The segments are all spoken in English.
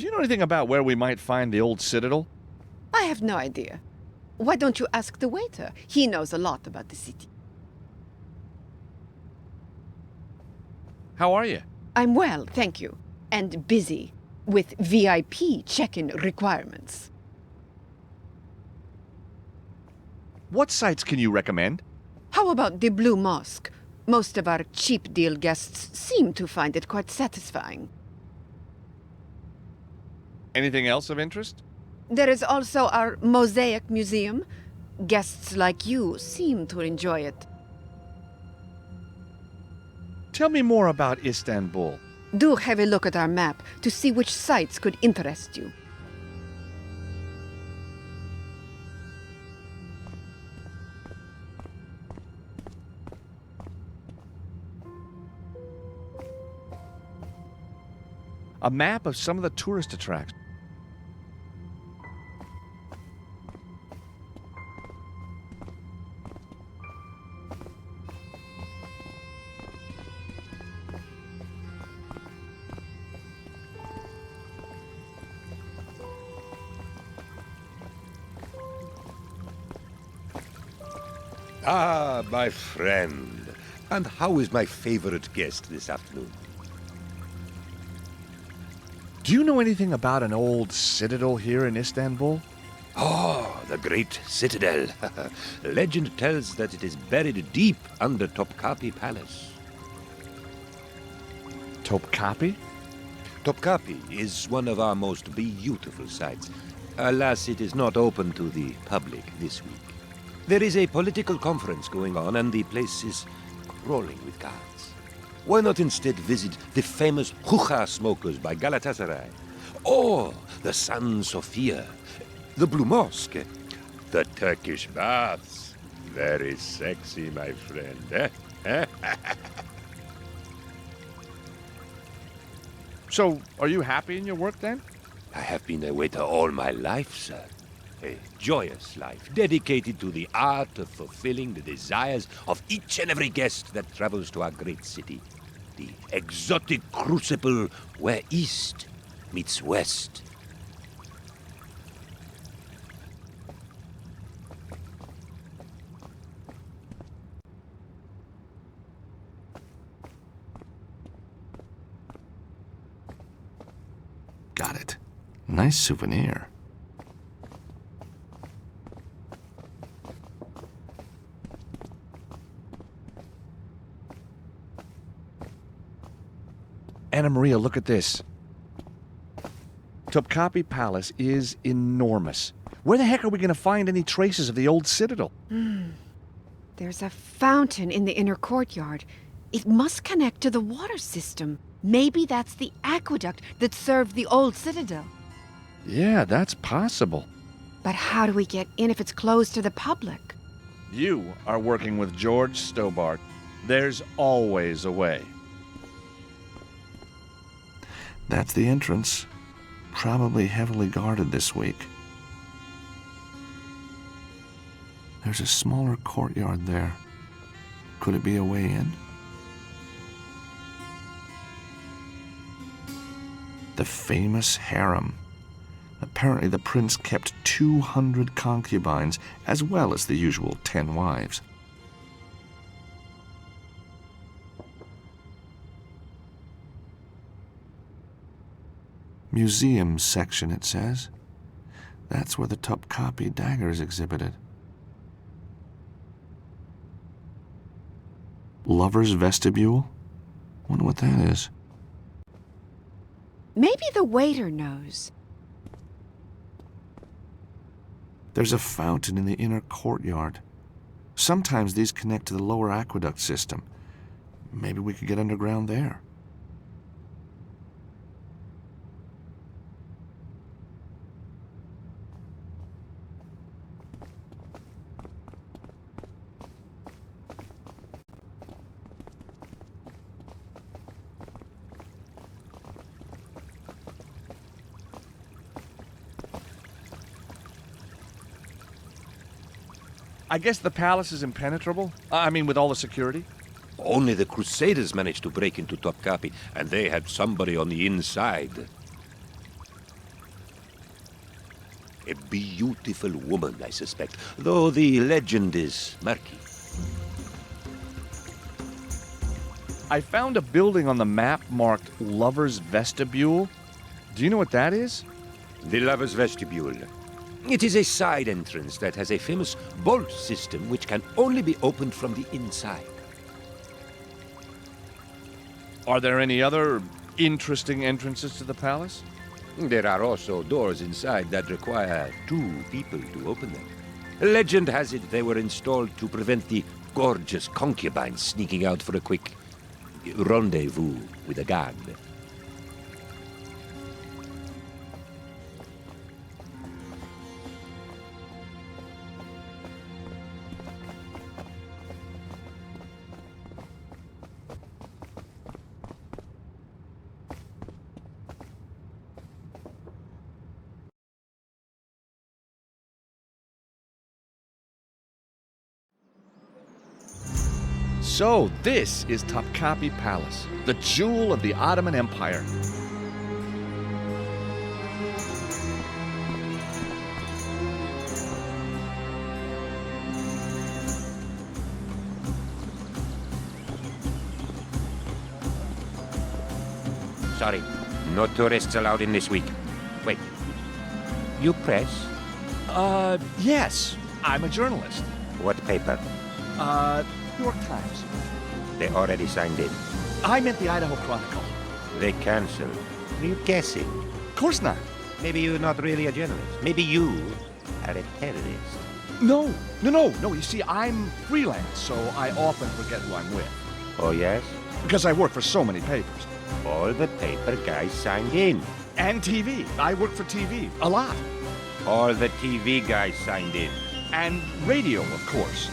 you know anything about where we might find the old citadel? I have no idea. Why don't you ask the waiter? He knows a lot about the city. How are you? I'm well, thank you. And busy with VIP check-in requirements. What sites can you recommend? How about the Blue Mosque? Most of our cheap deal guests seem to find it quite satisfying. Anything else of interest? There is also our Mosaic Museum. Guests like you seem to enjoy it. Tell me more about Istanbul. Do have a look at our map to see which sites could interest you. A map of some of the tourist attractions. Ah, my friend. And how is my favorite guest this afternoon? Do you know anything about an old citadel here in Istanbul? Oh, the great citadel. Legend tells that it is buried deep under Topkapi Palace. Topkapi? Topkapi is one of our most beautiful sites. Alas, it is not open to the public this week. There is a political conference going on, and the place is crawling with guards. Why not instead visit the famous hookah smokers by Galatasaray? Or the San Sofia, the Blue Mosque, the Turkish baths. Very sexy, my friend. So, are you happy in your work then? I have been a waiter all my life, sir. A joyous life, dedicated to the art of fulfilling the desires of each and every guest that travels to our great city. The exotic crucible where East meets West. Got it. Nice souvenir. Anna Maria, look at this. Topkapi Palace is enormous. Where the heck are we going to find any traces of the old citadel? There's a fountain in the inner courtyard. It must connect to the water system. Maybe that's the aqueduct that served the old citadel. Yeah, that's possible. But how do we get in if it's closed to the public? You are working with George Stobart. There's always a way. That's the entrance. Probably heavily guarded this week. There's a smaller courtyard there. Could it be a way in? The famous harem. Apparently the prince kept 200 concubines, as well as the usual 10 wives. Museum section, it says. That's where the Topkapi dagger is exhibited. Lover's Vestibule? Wonder what that is. Maybe the waiter knows. There's a fountain in the inner courtyard. Sometimes these connect to the lower aqueduct system. Maybe we could get underground there. I guess the palace is impenetrable? I mean, with all the security? Only the Crusaders managed to break into Topkapi, and they had somebody on the inside. A beautiful woman, I suspect, though the legend is murky. I found a building on the map marked Lover's Vestibule. Do you know what that is? The Lover's Vestibule. It is a side entrance that has a famous bolt system which can only be opened from the inside. Are there any other interesting entrances to the palace? There are also doors inside that require 2 people to open them. Legend has it they were installed to prevent the gorgeous concubines sneaking out for a quick rendezvous with a guard. So, this is Topkapi Palace, the jewel of the Ottoman Empire. Sorry, no tourists allowed in this week. Wait, you press? Yes, I'm a journalist. What paper? New York Times. They already signed in. I meant the Idaho Chronicle. They canceled. Are you guessing? Of course not. Maybe you're not really a journalist. Maybe you are a terrorist. No. You see, I'm freelance, so I often forget who I'm with. Oh, yes? Because I work for so many papers. All the paper guys signed in. And TV. I work for TV. A lot. All the TV guys signed in. And radio, of course.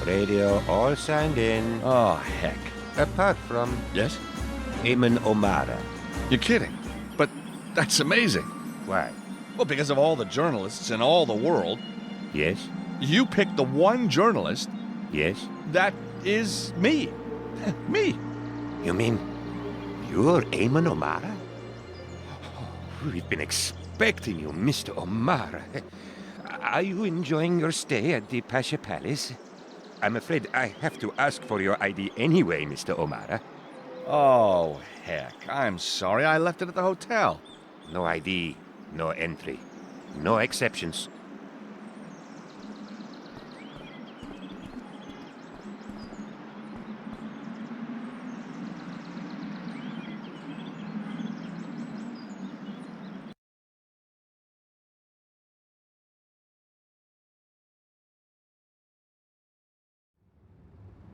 Radio all signed in. Oh, heck. Apart from Yes? Eamon O'Mara. You're kidding. But that's amazing. Why? Well, because of all the journalists in all the world, Yes? you picked the one journalist Yes? that is me. Me. You mean you're Eamon O'Mara? We've been expecting you, Mr. O'Mara. Are you enjoying your stay at the Pasha Palace? I'm afraid I have to ask for your ID anyway, Mr. O'Mara. Oh, heck. I'm sorry. I left it at the hotel. No ID, no entry, no exceptions.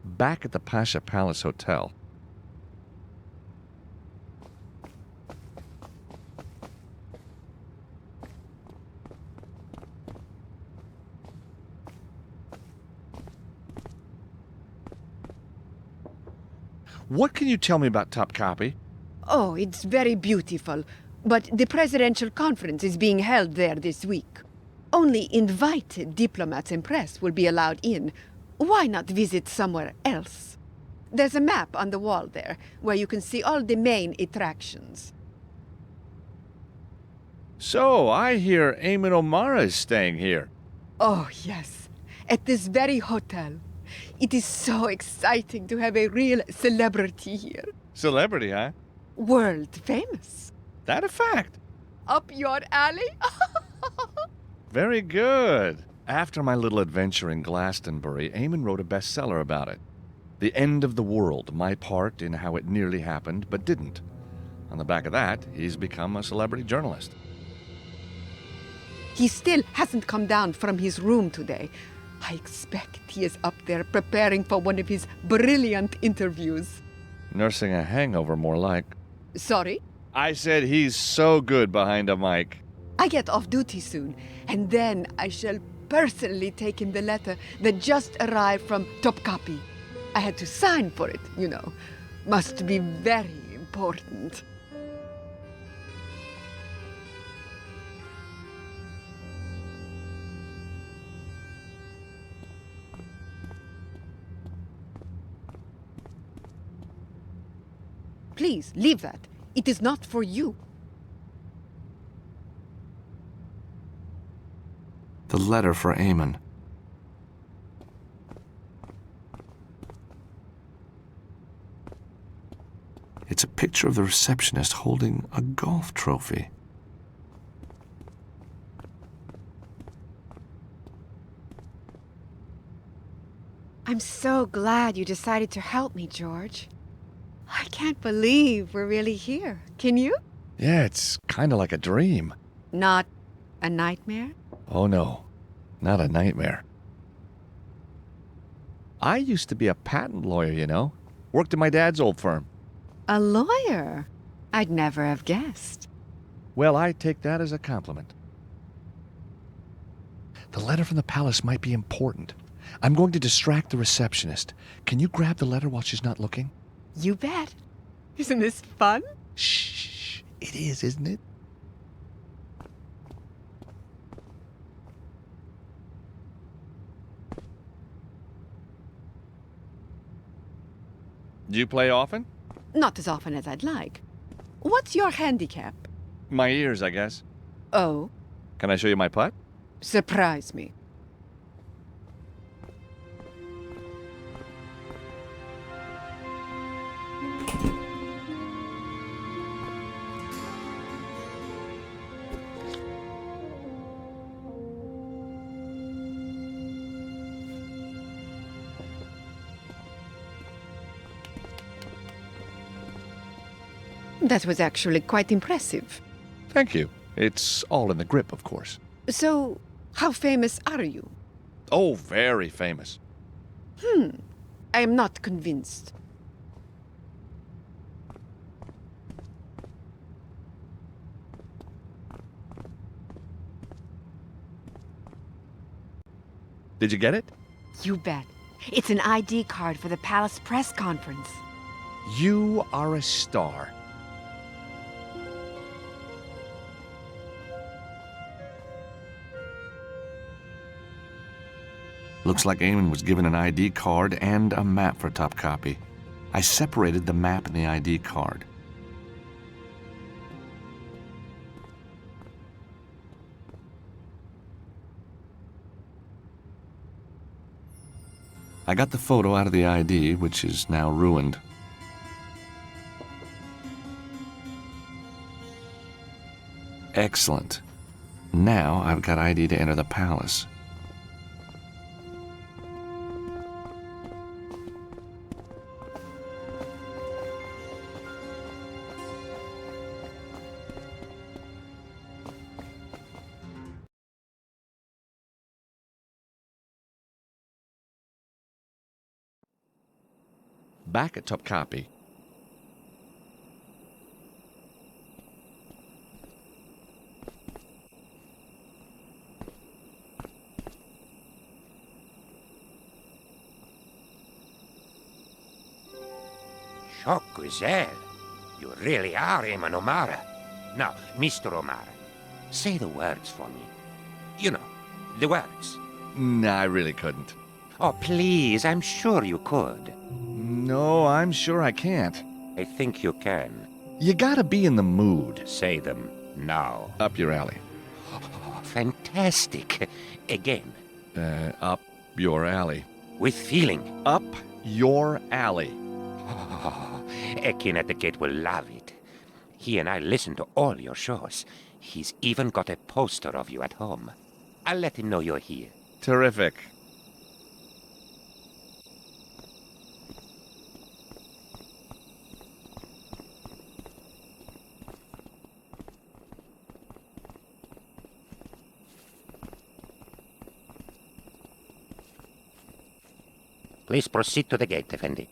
Back at the Pasha Palace Hotel. What can you tell me about Topkapi? Oh, it's very beautiful. But the presidential conference is being held there this week. Only invited diplomats and press will be allowed in. Why not visit somewhere else? There's a map on the wall there, where you can see all the main attractions. So, I hear Eamon O'Mara is staying here. Oh, yes. At this very hotel. It is so exciting to have a real celebrity here. Celebrity, huh? World famous. That a fact? Up your alley? Very good. After my little adventure in Glastonbury, Eamon wrote a bestseller about it. The End of the World, my part in how it nearly happened, but didn't. On the back of that, he's become a celebrity journalist. He still hasn't come down from his room today. I expect he is up there preparing for one of his brilliant interviews. Nursing a hangover, more like. Sorry? I said he's so good behind a mic. I get off duty soon, and then I shall personally take him the letter that just arrived from Topkapi. I had to sign for it, you know. Must be very important. Please, leave that. It is not for you. The letter for Eamon. It's a picture of the receptionist holding a golf trophy. I'm so glad you decided to help me, George. I can't believe we're really here. Can you? Yeah, it's kind of like a dream. Not a nightmare? Oh no, not a nightmare. I used to be a patent lawyer, you know. Worked in my dad's old firm. A lawyer? I'd never have guessed. Well, I take that as a compliment. The letter from the palace might be important. I'm going to distract the receptionist. Can you grab the letter while she's not looking? You bet. Isn't this fun? Shh. It is, isn't it? Do you play often? Not as often as I'd like. What's your handicap? My ears, I guess. Oh, Can I show you my putt? surprise me. That was actually quite impressive. Thank you. It's all in the grip, of course. So, how famous are you? Oh, very famous. I am not convinced. Did you get it? You bet. It's an ID card for the palace press conference. You are a star. Looks like Eamon was given an ID card and a map for Topkapi. I separated the map and the ID card. I got the photo out of the ID, which is now ruined. Excellent. Now I've got ID to enter the palace. Back at Topkapi. Çok güzel. You really are Eamon O'Mara. Now, Mr. O'Mara, say the words for me. You know, the words. Nah, I really couldn't. Oh, please, I'm sure you could. No, I'm sure I can't. I think you can. You gotta be in the mood. Say them now. Up your alley. Oh, fantastic. Again, Up your alley. with feeling. Up your alley. Oh, Ekin at the gate will love it. He and I listen to all your shows. He's even got a poster of you at home. I'll let him know you're here. Terrific. Please proceed to the gate, Effendi.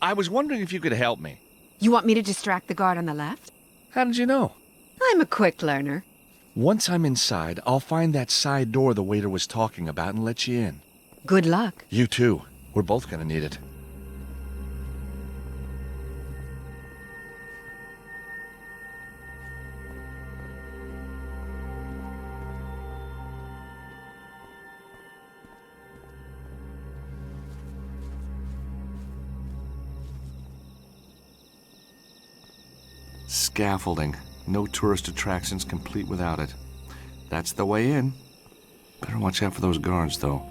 I was wondering if you could help me. You want me to distract the guard on the left? How did you know? I'm a quick learner. Once I'm inside, I'll find that side door the waiter was talking about and let you in. Good luck. You too. We're both gonna need it. Scaffolding. No tourist attractions complete without it. That's the way in. Better watch out for those guards, though.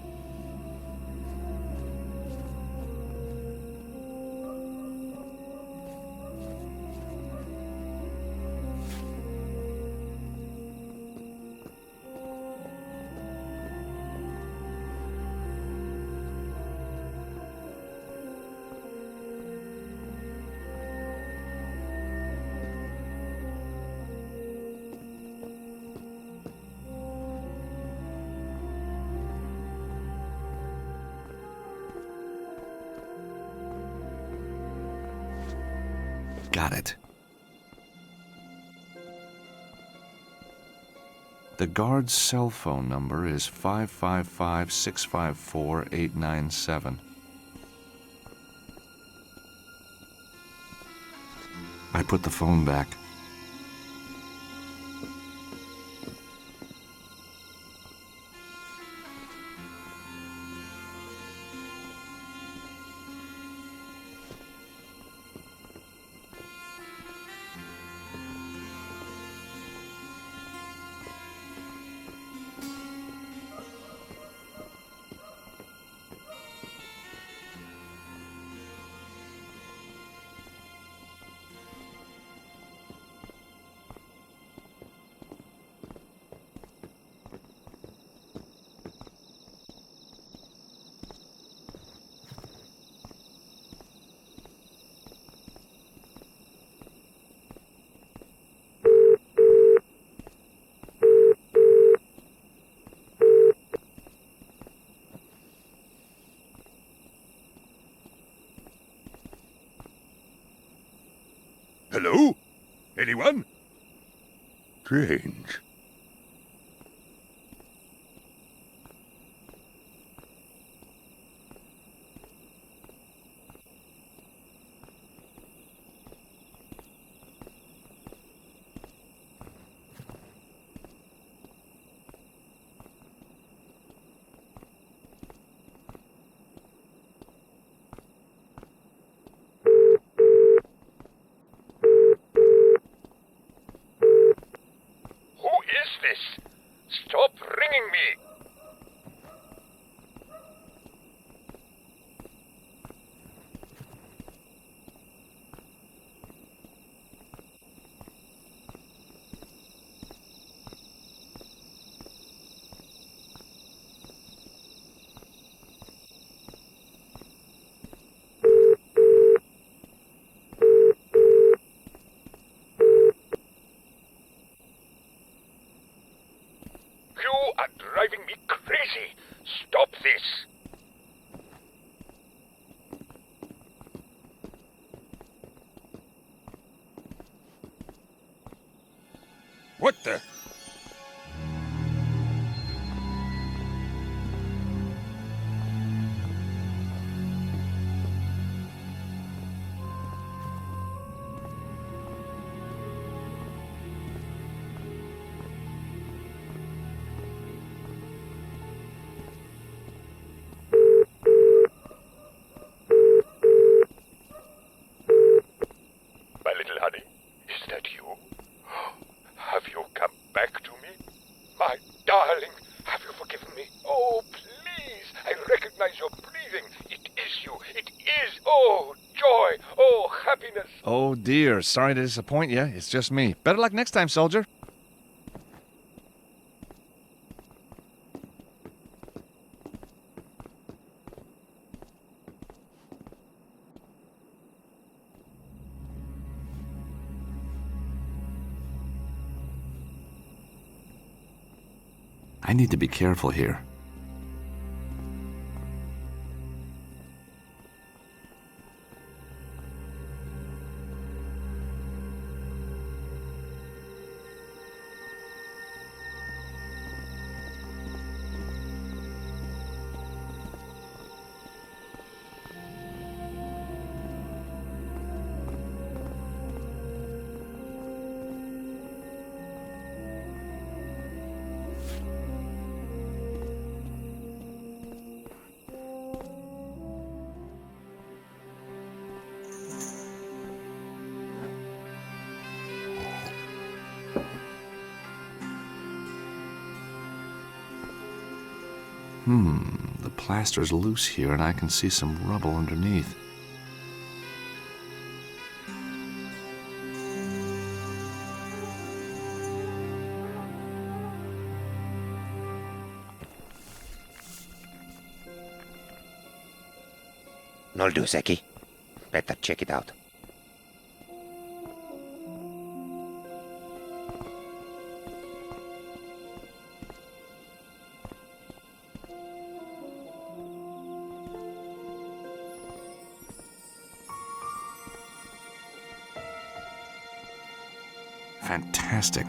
Got it. The guard's cell phone number is 555-654-897. I put the phone back. Hello? Anyone? Strange. Stop ringing me! You are driving me crazy! Stop this! What the? My little honey, is that you? Have you come back to me? My darling, have you forgiven me? Oh, please, I recognize your breathing. It is you. It is. Oh, joy. Oh, happiness. Oh dear, sorry to disappoint you. It's just me. Better luck next time, soldier. I need to be careful here. The plaster's loose here, and I can see some rubble underneath. Nol do, Zeki. Better check it out. Fantastic.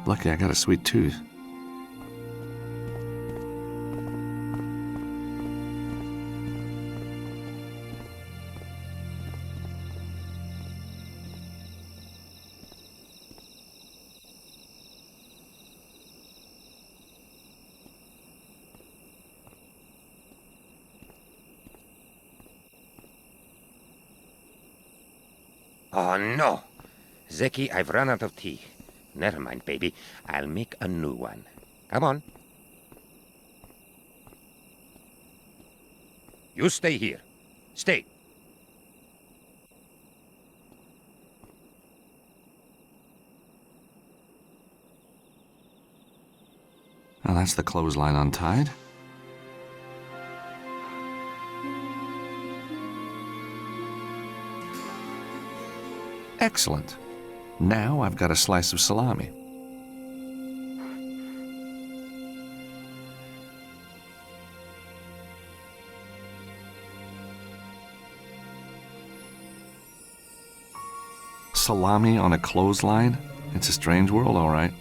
Lucky I got a sweet tooth. Oh, no. Zeki, I've run out of tea. Never mind, baby. I'll make a new one. Come on. You stay here. Stay. Now that's the clothesline untied. Excellent. Now I've got a slice of salami. Salami on a clothesline? It's a strange world, all right.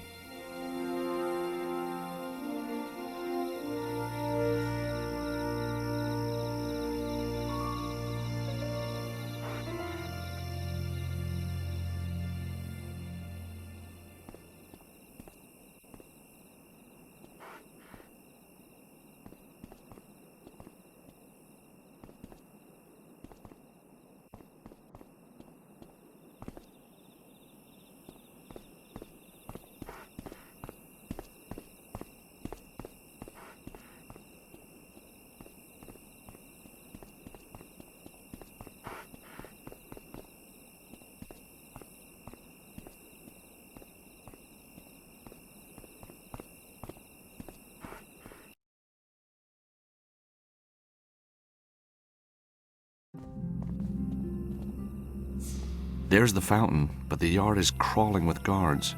There's the fountain, but the yard is crawling with guards.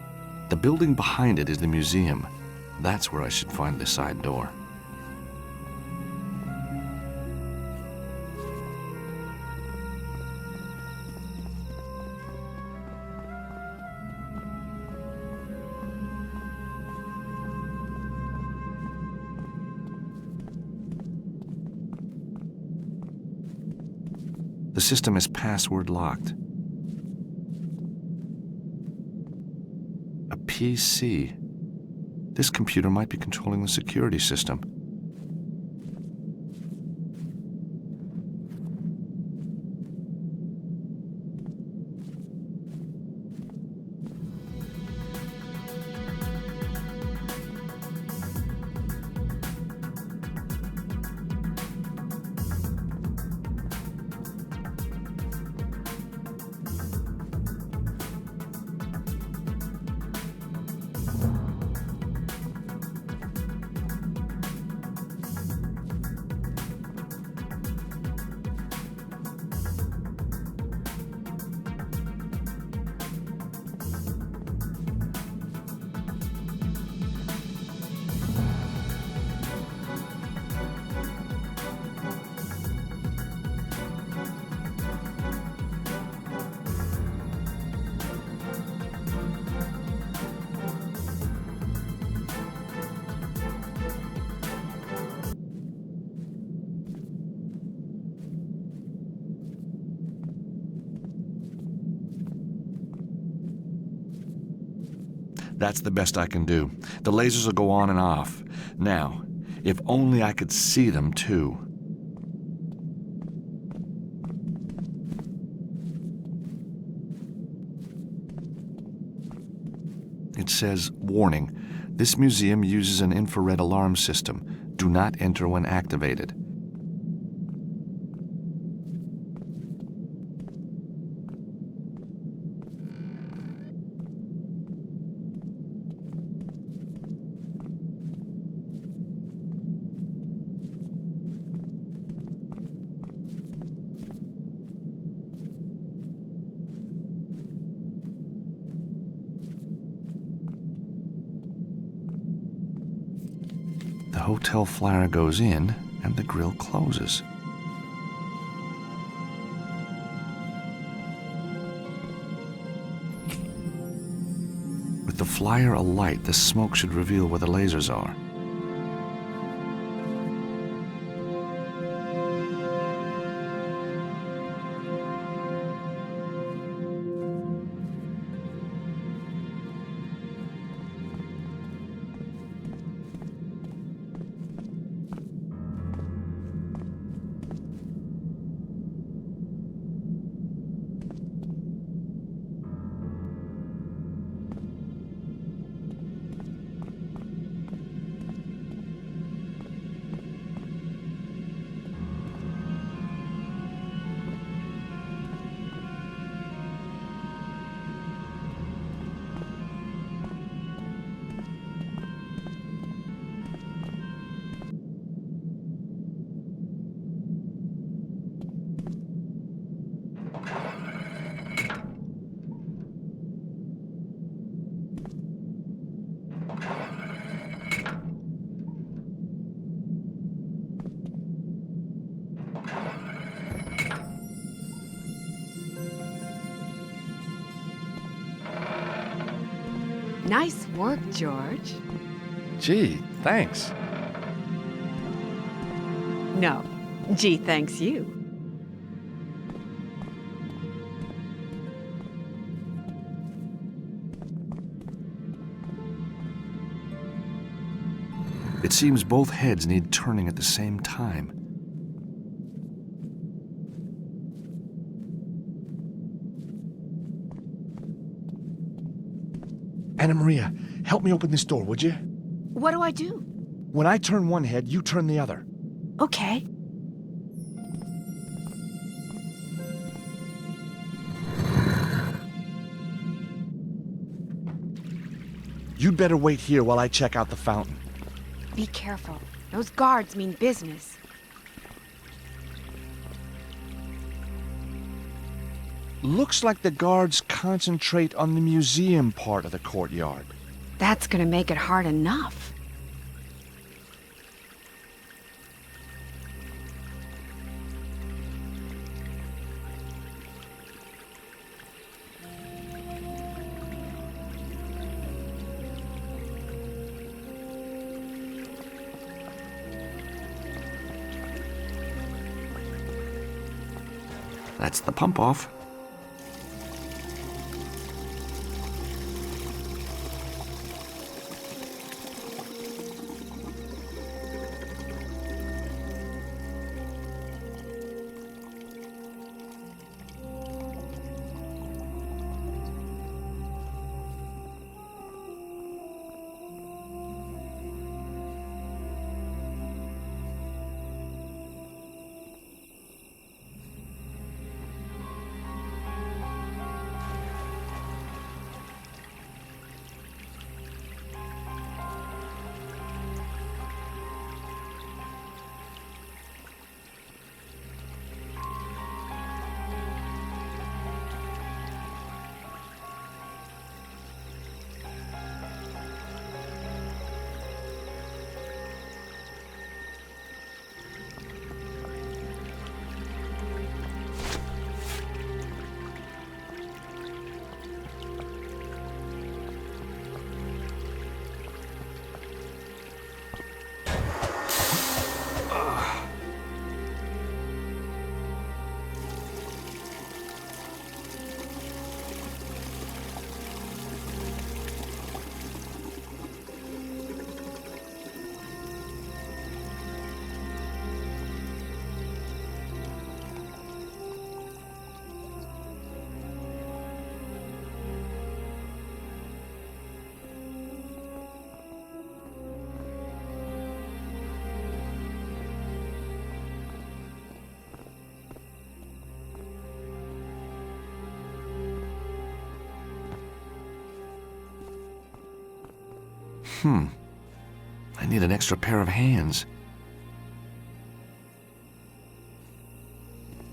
The building behind it is the museum. That's where I should find the side door. The system is password locked. A PC. This computer might be controlling the security system. That's the best I can do. The lasers will go on and off. Now, if only I could see them, too. It says, warning, this museum uses an infrared alarm system. Do not enter when activated. The hotel flyer goes in, and the grill closes. With the flyer alight, the smoke should reveal where the lasers are. Nice work, George. Gee, thanks. No, gee, thanks you. It seems both heads need turning at the same time. Anna Maria, help me open this door, would you? What do I do? When I turn one head, you turn the other. Okay. You'd better wait here while I check out the fountain. Be careful. Those guards mean business. Looks like the guards concentrate on the museum part of the courtyard. That's gonna make it hard enough. That's the pump off. I need an extra pair of hands.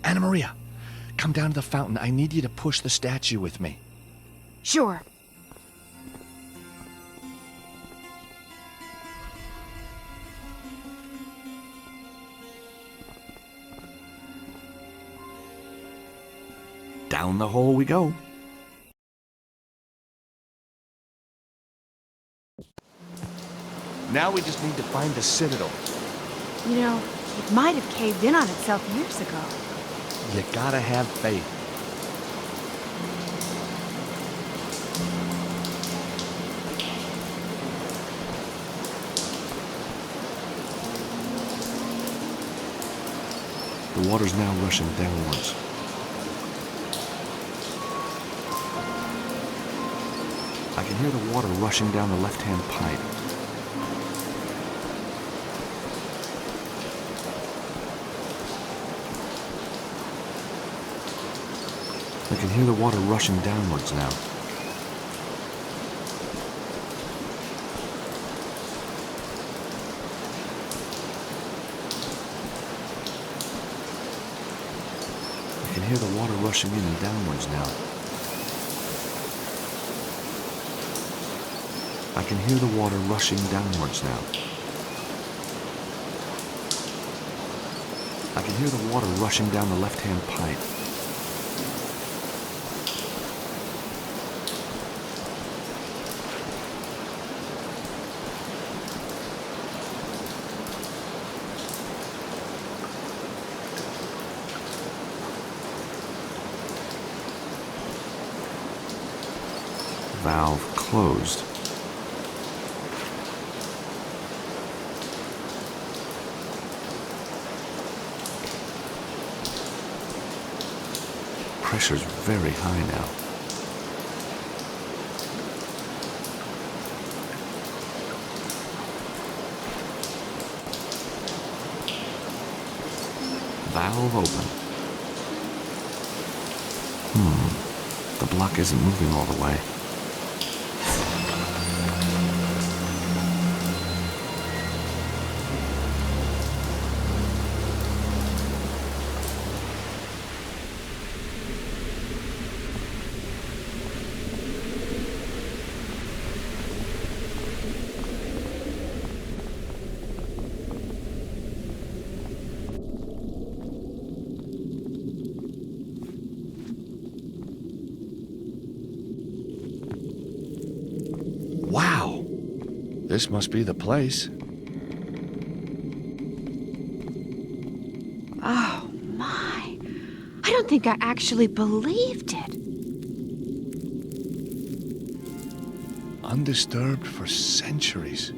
Anna Maria, come down to the fountain. I need you to push the statue with me. Sure. Down the hole we go. Now we just need to find the citadel. You know, it might have caved in on itself years ago. You gotta have faith. The water's now rushing downwards. I can hear the water rushing down the left-hand pipe. I can hear the water rushing downwards now. I can hear the water rushing in and downwards now. I can hear the water rushing downwards now. I can hear the water rushing down the left-hand pipe. Valve closed. Pressure's very high now. Valve open. The block isn't moving all the way. Wow! This must be the place. Oh, my. I don't think I actually believed it. Undisturbed for centuries.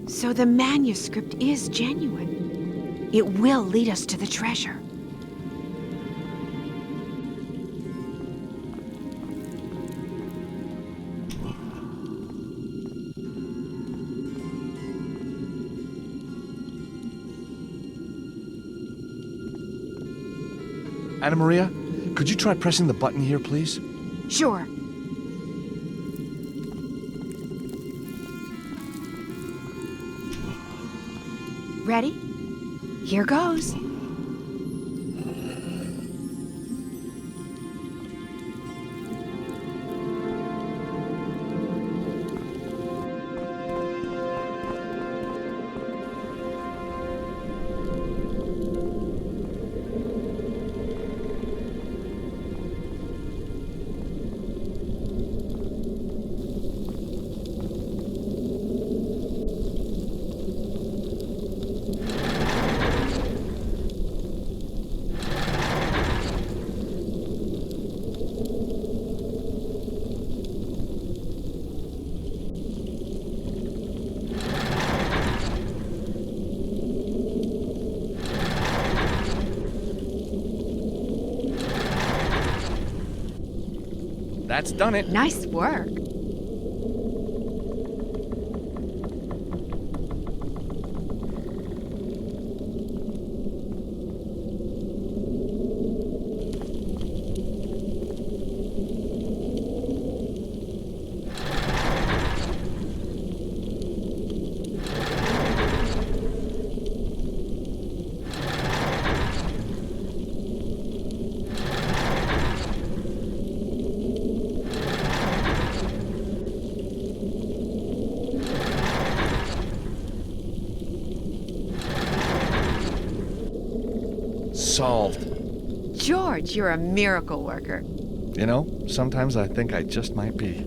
So the manuscript is genuine. It will lead us to the treasure. Anna Maria, could you try pressing the button here, please? Sure. Ready? Here goes. That's done it. Nice work. solved. George, you're a miracle worker. You know, sometimes I think I just might be.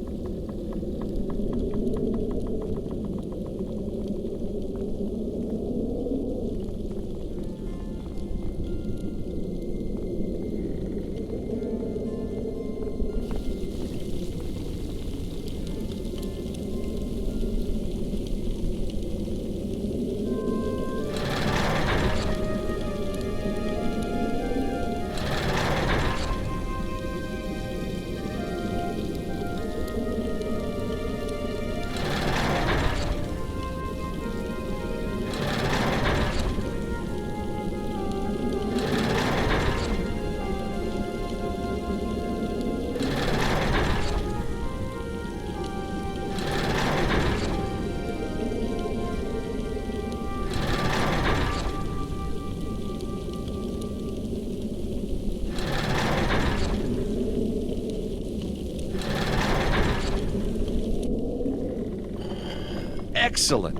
Excellent.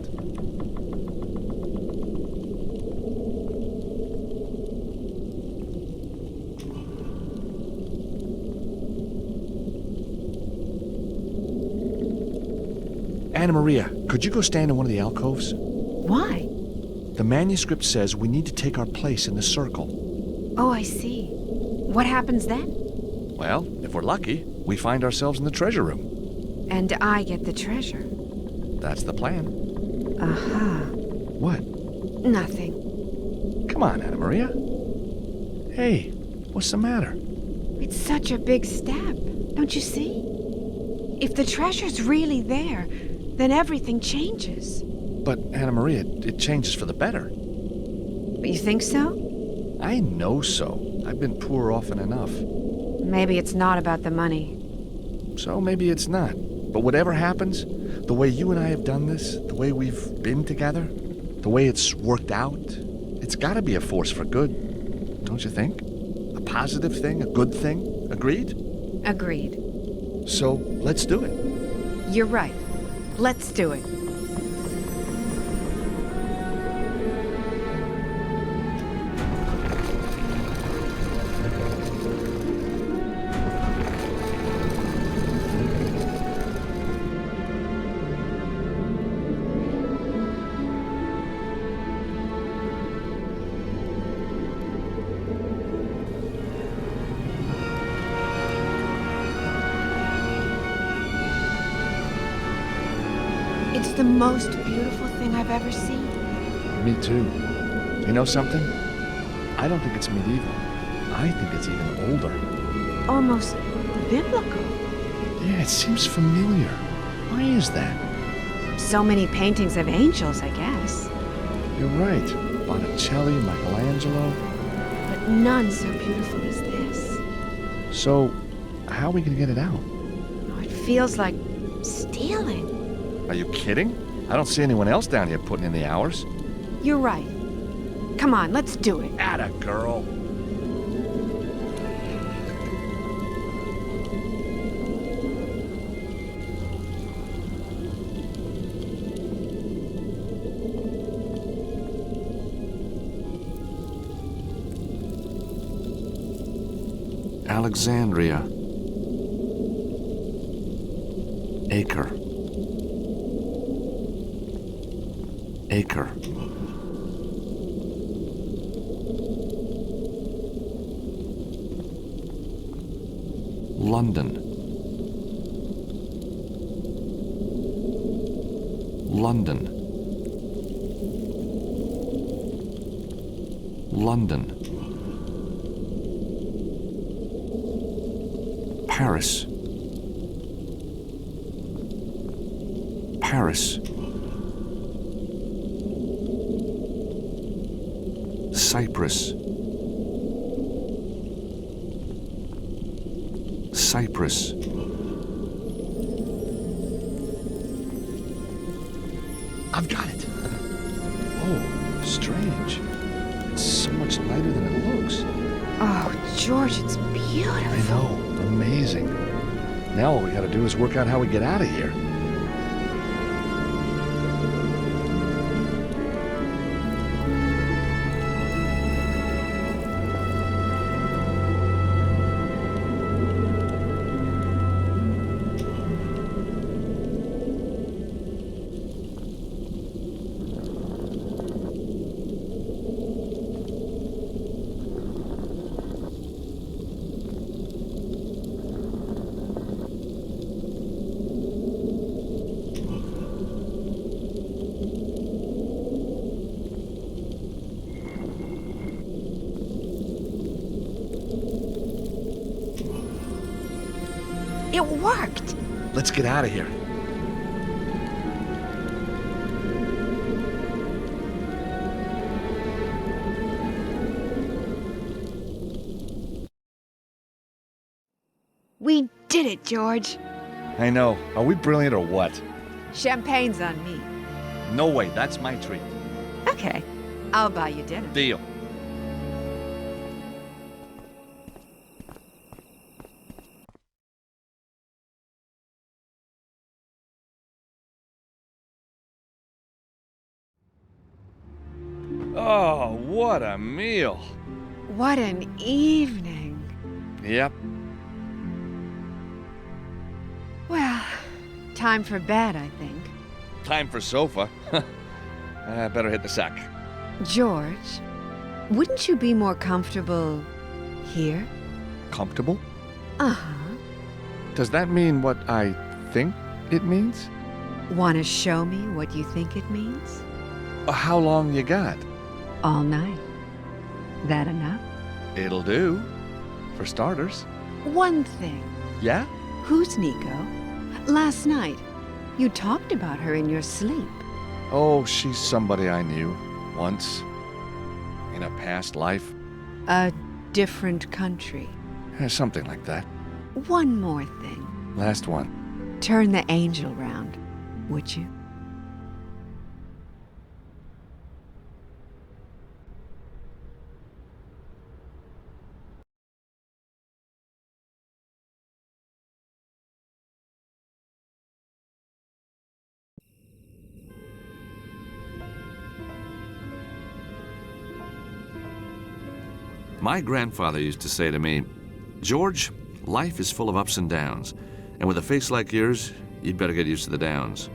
Anna Maria, could you go stand in one of the alcoves? Why? The manuscript says we need to take our place in the circle. Oh, I see. What happens then? Well, if we're lucky, we find ourselves in the treasure room. And I get the treasure. That's the plan. Aha. What? Nothing. Come on, Anna Maria. Hey, what's the matter? It's such a big step, don't you see? If the treasure's really there, then everything changes. But, Anna Maria, it changes for the better. But you think so? I know so. I've been poor often enough. Maybe it's not about the money. So maybe it's not. But whatever happens, the way you and I have done this, the way we've been together, the way it's worked out, it's got to be a force for good, don't you think? A positive thing, a good thing. Agreed? Agreed. So let's do it. You're right. Let's do it. It's the most beautiful thing I've ever seen. Me too. You know something? I don't think it's medieval. I think it's even older. Almost biblical. Yeah, it seems familiar. Why is that? So many paintings of angels, I guess. You're right. Botticelli, Michelangelo. But none so beautiful as this. So, how are we going to get it out? Oh, it feels like stealing. Are you kidding? I don't see anyone else down here putting in the hours. You're right. Come on, let's do it. Atta girl. Alexandria. Acre. Acre. London. London. London. Paris. Paris. Cyprus. Cyprus. I've got it. Oh, strange. It's so much lighter than it looks. Oh, George, it's beautiful. I know. Amazing. Now all we gotta do is work out how we get out of here. It worked! Let's get out of here. We did it, George. I know. Are we brilliant or what? Champagne's on me. No way. That's my treat. Okay, I'll buy you dinner. Deal. Oh, what a meal. What an evening. Yep. Well, time for bed, I think. Time for sofa. Better hit the sack. George, wouldn't you be more comfortable here? Comfortable? Uh-huh. Does that mean what I think it means? Want to show me what you think it means? How long you got? All night. That enough? It'll do. For starters. One thing. Yeah? Who's Nico? Last night, you talked about her in your sleep. Oh, she's somebody I knew. Once. In a past life. A different country. Something like that. One more thing. Last one. Turn the angel round, would you? My grandfather used to say to me, George, life is full of ups and downs, and with a face like yours, you'd better get used to the downs.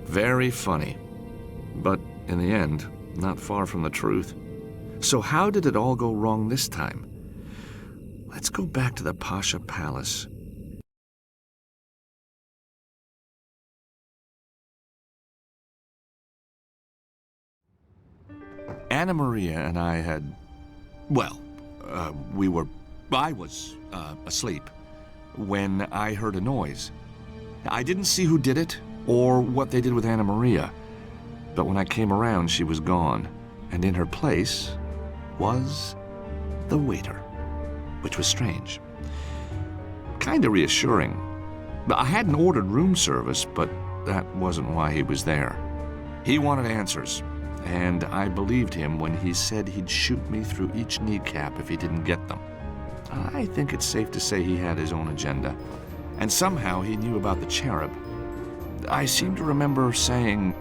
Very funny. But in the end, not far from the truth. So how did it all go wrong this time? Let's go back to the Pasha Palace. Anna Maria and I had, well, I was asleep when I heard a noise. I didn't see who did it or what they did with Anna Maria, but when I came around, she was gone, and in her place was the waiter, which was strange. Kinda reassuring. I hadn't ordered room service, but that wasn't why he was there. He wanted answers, and I believed him when he said he'd shoot me through each kneecap if he didn't get them. I think it's safe to say he had his own agenda, and somehow he knew about the cherub. I seem to remember saying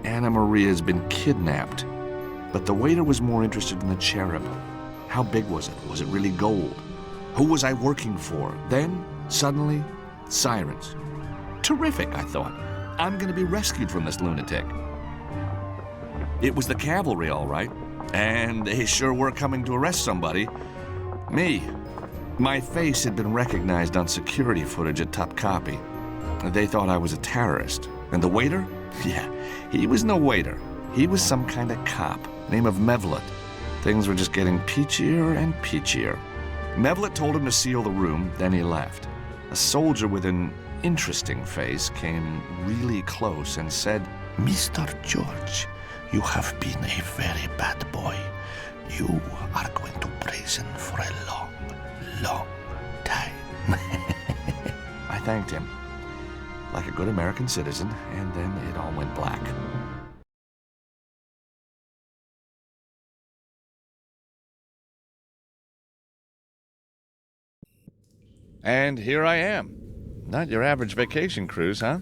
Anna Maria's been kidnapped, but the waiter was more interested in the cherub. How big was it? Was it really gold? Who was I working for? Then, suddenly, sirens. Terrific, I thought. I'm gonna be rescued from this lunatic. It was the cavalry, all right, and they sure were coming to arrest somebody. Me. My face had been recognized on security footage at Topkapi. They thought I was a terrorist. And the waiter? Yeah, he was no waiter. He was some kind of cop, name of Mevlut. Things were just getting peachier and peachier. Mevlut told him to seal the room, then he left. A soldier with an interesting face came really close and said, Mr. George, you have been a very bad boy. You are going to prison for a long, long time. I thanked him, like a good American citizen, and then it all went black. And here I am. Not your average vacation cruise, huh?